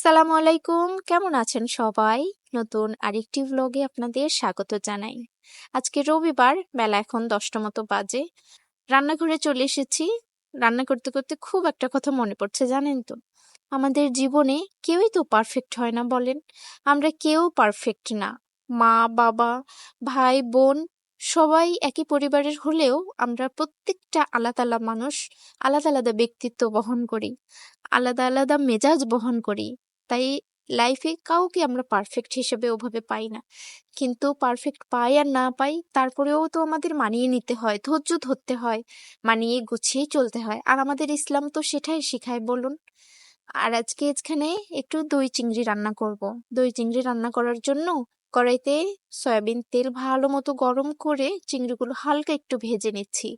আসসালামু আলাইকুম, কেমন আছেন সবাই? নতুন আরেকটি ভ্লগে আপনাদের স্বাগত জানাই। আজকে রবিবার, বেলা এখন 10টা মতো বাজে। রান্নাঘরে চলে এসেছি। রান্না করতে করতে খুব একটা কথা মনে পড়ছে, জানেন তো? আমাদের জীবনে কেউই তো পারফেক্ট হয় না, বলেন? আমরা কেউ পারফেক্ট না। মা, বাবা, ভাই, বোন সবাই একই পরিবারের হলেও আমরা প্রত্যেকটা আলাদা আলাদা মানুষ, আলাদা আলাদা ব্যক্তিত্ব বহন করি, আলাদা আলাদা মেজাজ বহন করি। তাই লাইফে কাউকে আমরা পারফেক্ট হিসেবে ওভাবে পাই না। কিন্তু পারফেক্ট পাই আর না পাই, তারপরেও তো আমাদের মানিয়ে নিতে হয়, ধৈর্য ধরতে হয়, মানিয়ে গুছিয়ে চলতে হয়। আর আমাদের ইসলাম তো সেটাই শিখায়, বলুন। আর আজকে এখানে একটু দই চিংড়ি রান্না করব। দই চিংড়ি রান্না করার জন্য কড়াইতে সয়াবিন তেল ভালো মতো গরম করে চিংড়িগুলো হালকা একটু ভেজে নিচ্ছি।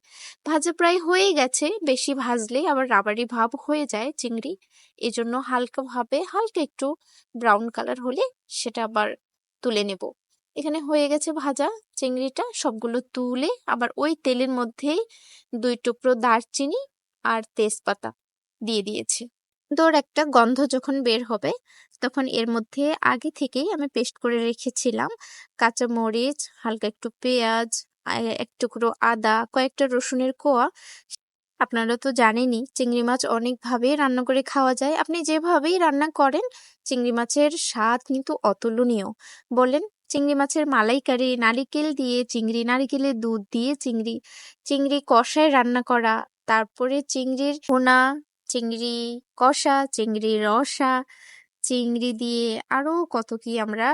ভাজা প্রায় হয়ে গেছে, বেশি ভাজলে আবার রাবারি ভাব হয়ে যায় চিংড়ি। এজন্য হালকা একটু ব্রাউন কালার হলে সেটা আবার তুলে নেব। এখানে হয়ে গেছে ভাজা চিংড়িটা, সবগুলো তুলে আবার ওই তেলের মধ্যেই 2 টুকরো দারচিনি আর তেজপাতা দিয়ে দিয়েছি। সুন্দর একটা গন্ধ যখন বের হবে, তখন এর মধ্যে আগে থেকেই আমি পেস্ট করে রেখেছিলাম কাঁচা মরিচ, হালকা একটু পেঁয়াজ, আর এক টুকরো আদা, কয়েকটা রসুনের কোয়া। আপনারা তো জানেনই চিংড়ি মাছ অনেকভাবে রান্না করে খাওয়া যায়। আপনি যেভাবেই রান্না করেন, চিংড়ি মাছের স্বাদ কিন্তু অতুলনীয়, বলেন। চিংড়ি মাছের মালাইকারি, নারিকেল দিয়ে চিংড়ি, নারিকেলের দুধ দিয়ে চিংড়ি, চিংড়ি কষায় রান্না করা, তারপরে চিংড়ির ভুনা, চিংড়ি কষা, চিংড়ি রসা, চিংড়ি দিয়ে আরো কত কি আমরা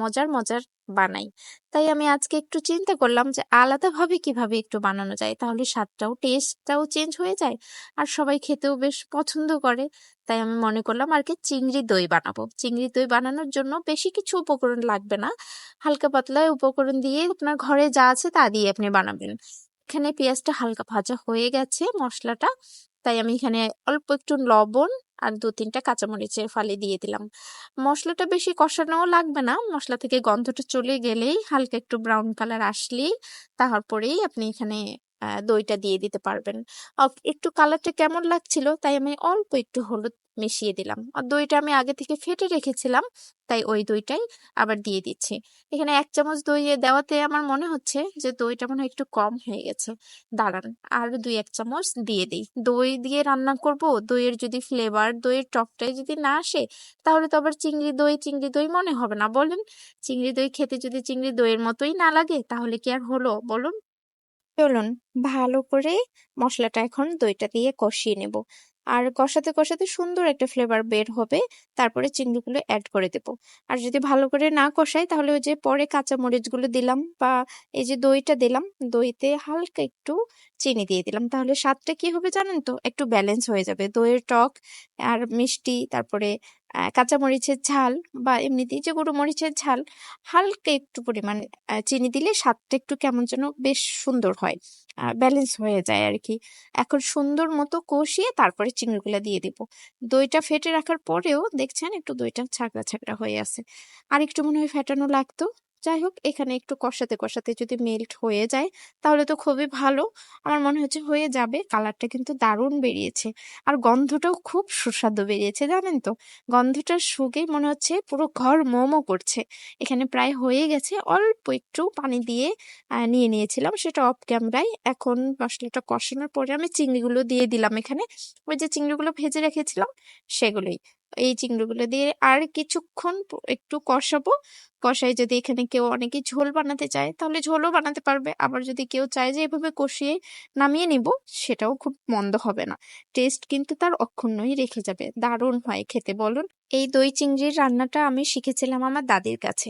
মজার মজার বানাই। তাই আমি আজকে একটু চিন্তা করলাম যে আলাদাভাবে কিভাবে একটু বানানো যায়, তাহলে স্বাদটাও টেস্টটাও চেঞ্জ হয়ে যায় আর সবাই খেতেও বেশ পছন্দ করে। তাই আমি মনে করলাম আর কি চিংড়ি দই বানাবো। চিংড়ি দই বানানোর জন্য বেশি কিছু উপকরণ লাগবে না, হালকা পাতলা উপকরণ দিয়ে আপনার ঘরে যা আছে তা দিয়ে আপনি বানাবেন। এখানে পেঁয়াজটা হালকা ভাজা হয়ে গেছে, মশলাটা, তাই আমি এখানে অল্প একটু লবণ আর 2-3টা কাঁচামরিচের ফালি দিয়ে দিলাম। মশলাটা বেশি কষানোও লাগবে না, মশলা থেকে গন্ধটা চলে গেলেই হালকা একটু ব্রাউন কালার আসলেই তারপরেই আপনি এখানে দইটা দিয়ে দিতে পারবেন। একটু কালারটা কেমন লাগছিল তাই আমি অল্প একটু হলুদ মিশিয়ে দিলাম। আর দইটা আমি আগে থেকে ফেটে রেখেছিলাম, তাই ওই দইটাই আবার দিয়ে দিচ্ছি। এখানে 1 চামচ দই দেওয়াতে আমার মনে হচ্ছে যে দইটা মনে হয় একটু কম হয়ে গেছে। দাঁড়ান, আর 2-1 চামচ দিয়ে দিই। দই দিয়ে রান্না করব, দইয়ের যদি ফ্লেভার, দইয়ের টকটাই যদি না আসে, তাহলে তো আবার চিংড়ি দই মনে হবে না, বলেন। চিংড়ি দই খেতে যদি চিংড়ি দইয়ের মতোই না লাগে, তাহলে কি আর হলো, বলুন। চলুন ভালো করে মশলাটা এখন দইটা দিয়ে কষিয়ে নেব। আর কষাতে কষাতে সুন্দর একটা ফ্লেভার বের হবে, তারপরে চিংড়িগুলো অ্যাড করে দেব। আর যদি ভালো করে না কষাই, তাহলে ওই যে পরে কাঁচা মরিচগুলো দিলাম বা এই যে দইটা দিলাম, দইতে হালকা একটু চিনি দিয়ে দিলাম, তাহলে স্বাদটা কি হবে জানেন তো, একটু ব্যালেন্স হয়ে যাবে। দইয়ের টক আর মিষ্টি, তারপরে কাঁচা মরিচের ঝাল বা এমনিতেই যে গুঁড়ো মরিচের ঝাল, হালকা একটু পরিমাণ চিনি দিলে স্বাদটা একটু কেমন যেন বেশ সুন্দর হয়, ব্যালেন্স হয়ে যায় আর কি। এখন সুন্দর মতো কষিয়ে তারপরে চিংড়িগুলো দিয়ে দিব। দইটা ফেটে রাখার পরেও দেখছেন একটু দইটা ছাকড়া ছাকড়া হয়ে আছে, আর একটু মনে হয় ফেটানো লাগতো। যাই হোক, এখানে একটু কষাতে কষাতে যদি মেল্ট হয়ে যায়, তাহলে তো খুবই ভালো। আমার মনে হচ্ছে হয়ে যাবে। কালারটা কিন্তু দারুণ বেরিয়েছে, আর গন্ধটাও খুব সুস্বাদু বেরিয়েছে, জানেন তো। গন্ধটা শুকেই মনে হচ্ছে পুরো ঘর মোমো করছে। এখানে প্রায় হয়ে গেছে, অল্প একটু পানি দিয়ে নিয়ে নিয়েছিলাম, সেটা অফ ক্যামেরায়। এখন মশলাটা কষানোর পরে আমি চিংড়িগুলো দিয়ে দিলাম এখানে। ওই যে চিংড়িগুলো ভেজে রেখেছিলাম সেগুলোই, এই চিংড়িগুলো দিয়ে আর কিছুক্ষণ একটু কষাবো। কষাই যদি এখানে কেউ অনেকে ঝোল বানাতে চায়, তাহলে ঝোলও বানাতে পারবে। আবার যদি কেউ চায় যে এভাবে কষিয়ে নামিয়ে নিব, সেটাও খুব মন্দ হবে না। টেস্ট কিন্তু তার অক্ষুণ্ণই রেখে যাবে, দারুণ হয় খেতে, বলুন। এই দই চিংড়ির রান্নাটা আমি শিখেছিলাম আমার দাদির কাছে।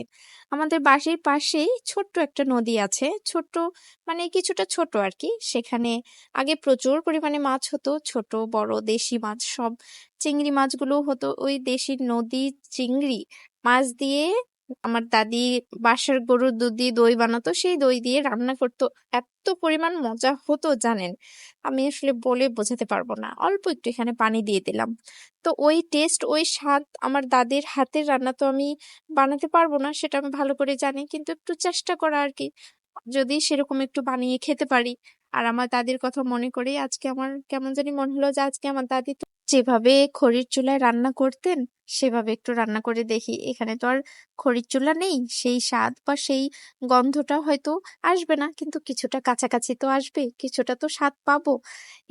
আমাদের বাড়ির পাশেই ছোট্ট একটা নদী আছে, ছোট্ট মানে কিছুটা ছোট আর কি। সেখানে আগে প্রচুর পরিমাণে মাছ হতো, ছোট বড় দেশি মাছ সব। চিংড়ি মাছগুলো হতো ওই দেশি নদী চিংড়ি মাছ দিয়ে। আমার দাদি বাসার গরুর দুধ দিয়ে দই বানাতো, সেই দই দিয়ে রান্না করতো। এত পরিমাণ মজা হতো জানেন, আমি আসলে বলে বোঝাতে পারবো না। অল্প একটু এখানে পানি দিয়ে দিলাম, তো ওই টেস্ট, ওই স্বাদ আমার দাদির হাতের রান্না তো আমি বানাতে পারবো না, সেটা আমি ভালো করে জানি, কিন্তু একটু চেষ্টা করা আর কি, যদি সেরকম একটু বানিয়ে খেতে পারি। আর আমার দাদির কথা মনে করেই আজকে আমার কেমন জানি মনে হলো যে আজকে আমার দাদি তো যেভাবে খড়ির চুলায় রান্না করতেন, সেভাবে একটু রান্না করে দেখি। এখানে তো আর খড়ির চুলা নেই, সেই স্বাদ বা সেই গন্ধটা হয়তো আসবে না, কিন্তু কিছুটা কাছাকাছি তো আসবে, কিছুটা তো স্বাদ পাবো।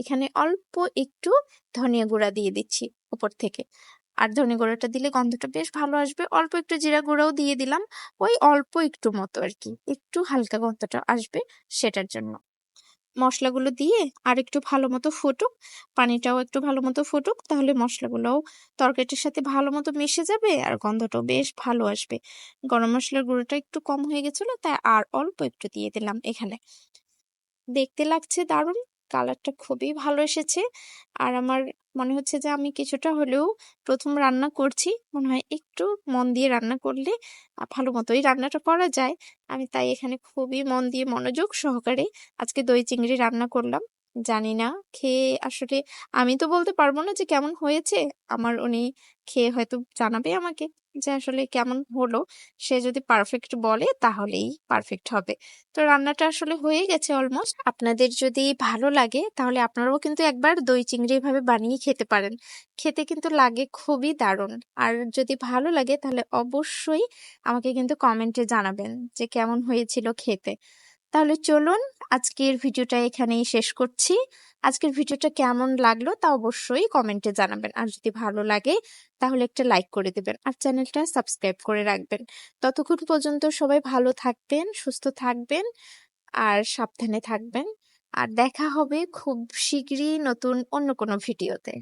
এখানে অল্প একটু ধনিয়া গুঁড়া দিয়ে দিচ্ছি উপর থেকে। আর ধনে গুঁড়োটা দিলে গন্ধটা বেশ ভালো আসবে। অল্প একটু জিরা গুঁড়াও দিয়ে দিলাম, ওই অল্প একটু মতো আর কি, একটু হালকা গন্ধটা আসবে সেটার জন্য। মশলাগুলো দিয়ে আর একটু ভালো মতো ফুটুক, পানিটাও একটু ভালো মতো ফুটুক, তাহলে মশলাগুলোও তরকারিটার সাথে ভালো মতো মিশে যাবে আর গন্ধটাও বেশ ভালো আসবে। গরম মশলার গুঁড়োটা একটু কম হয়ে গেছিল, তাই আর অল্প একটু দিয়ে দিলাম এখানে। দেখতে লাগছে দারুণ, কালারটা খুবই ভালো এসেছে। আর আমার মনে হচ্ছে যে আমি কিছুটা হলেও প্রথম রান্না করছি, মনে হয় একটু মন দিয়ে রান্না করলে ভালো মতোই রান্নাটা করা যায়। আমি তাই এখানে খুবই মন দিয়ে মনোযোগ সহকারে আজকে দই চিংড়ি রান্না করলাম। জানি না খেয়ে আসলে, আমি তো বলতে পারবো না যে কেমন হয়েছে, আমার উনি খেয়ে হয়তো জানাবে আমাকে যে আসলে কেমন হলো। সে যদি পারফেক্ট বলে তাহলেই পারফেক্ট হবে। তো রান্নাটা আসলে হয়ে গেছে অলমোস্ট। আপনাদের যদি ভালো লাগে তাহলে আপনারাও কিন্তু একবার দই চিংড়ি এভাবে বানিয়ে খেতে পারেন। খেতে কিন্তু লাগে খুবই দারুণ। আর যদি ভালো লাগে তাহলে অবশ্যই আমাকে কিন্তু কমেন্টে জানাবেন যে কেমন হয়েছিল খেতে। তাহলে চলুন, আজকের ভিডিওটা এখানেই শেষ করছি। আজকের ভিডিওটা কেমন লাগলো তা অবশ্যই কমেন্টে জানাবেন। আর যদি ভালো লাগে তাহলে একটা লাইক করে দেবেন আর চ্যানেলটা সাবস্ক্রাইব করে রাখবেন। ততক্ষণ পর্যন্ত সবাই ভালো থাকবেন, সুস্থ থাকবেন আর সাবধানে থাকবেন। আর দেখা হবে খুব শিগগিরই নতুন অন্য কোনো ভিডিওতে।